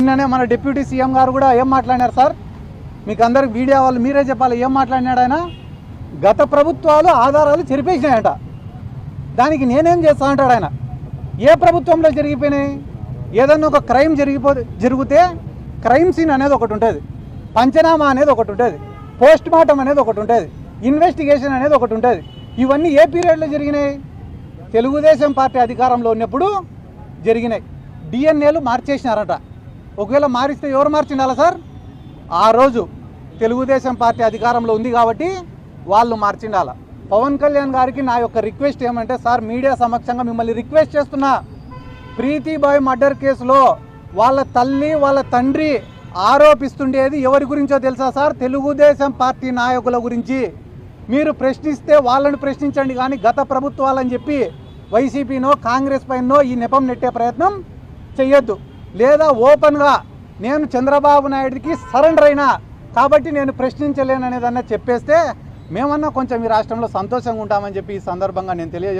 నిన్ననే మన deputy CM గారు కూడా ఏం మాట్లాడినారు సార్? మీకు అందరికి మీడియా వాళ్ళు మీరే చెప్పాలి ఏం మాట్లాడినాడు ఆయన. గత ప్రభుత్వాలు ఆధారాలు చెరిపేసినాయంట, దానికి నేనేం చేస్తా అంటాడు ఆయన. ఏ ప్రభుత్వంలో జరిగిపోయినాయి? ఏదన్నా ఒక క్రైమ్ జరిగితే క్రైమ్ సీన్ అనేది ఒకటి ఉంటుంది, పంచనామా అనేది ఒకటి ఉంటుంది, పోస్ట్ మార్టం అనేది ఒకటి ఉంటుంది, ఇన్వెస్టిగేషన్ అనేది ఒకటి ఉంటుంది. ఇవన్నీ ఏ పీరియడ్లో జరిగినాయి? తెలుగుదేశం పార్టీ అధికారంలో ఉన్నప్పుడు జరిగినాయి. డిఎన్ఏలు మార్చేసినారట. ఒకవేళ మారిస్తే ఎవరు మార్చిండాలా సార్? ఆ రోజు తెలుగుదేశం పార్టీ అధికారంలో ఉంది కాబట్టి వాళ్ళు మార్చిండాల. పవన్ కళ్యాణ్ గారికి నా యొక్క రిక్వెస్ట్ ఏమంటే, సార్ మీడియా సమక్షంగా మిమ్మల్ని రిక్వెస్ట్ చేస్తున్నా, ప్రీతిబాయ్ మర్డర్ కేసులో వాళ్ళ తల్లి వాళ్ళ తండ్రి ఆరోపిస్తుండేది ఎవరి గురించో తెలుసా సార్? తెలుగుదేశం పార్టీ నాయకుల గురించి. మీరు ప్రశ్నిస్తే వాళ్ళని ప్రశ్నించండి, కానీ గత ప్రభుత్వాలని చెప్పి వైసీపీనో కాంగ్రెస్ పైనో ఈ నెపం నెట్టే ప్రయత్నం చెయ్యొద్దు. లేదా ఓపెన్గా నేను చంద్రబాబు నాయుడికి సరెండర్ అయినా కాబట్టి నేను ప్రశ్నించలేననేదన్నా చెప్పేస్తే మేమన్నా కొంచెం ఈ రాష్ట్రంలో సంతోషంగా ఉంటామని చెప్పి ఈ సందర్భంగా నేను తెలియజేస్తాను.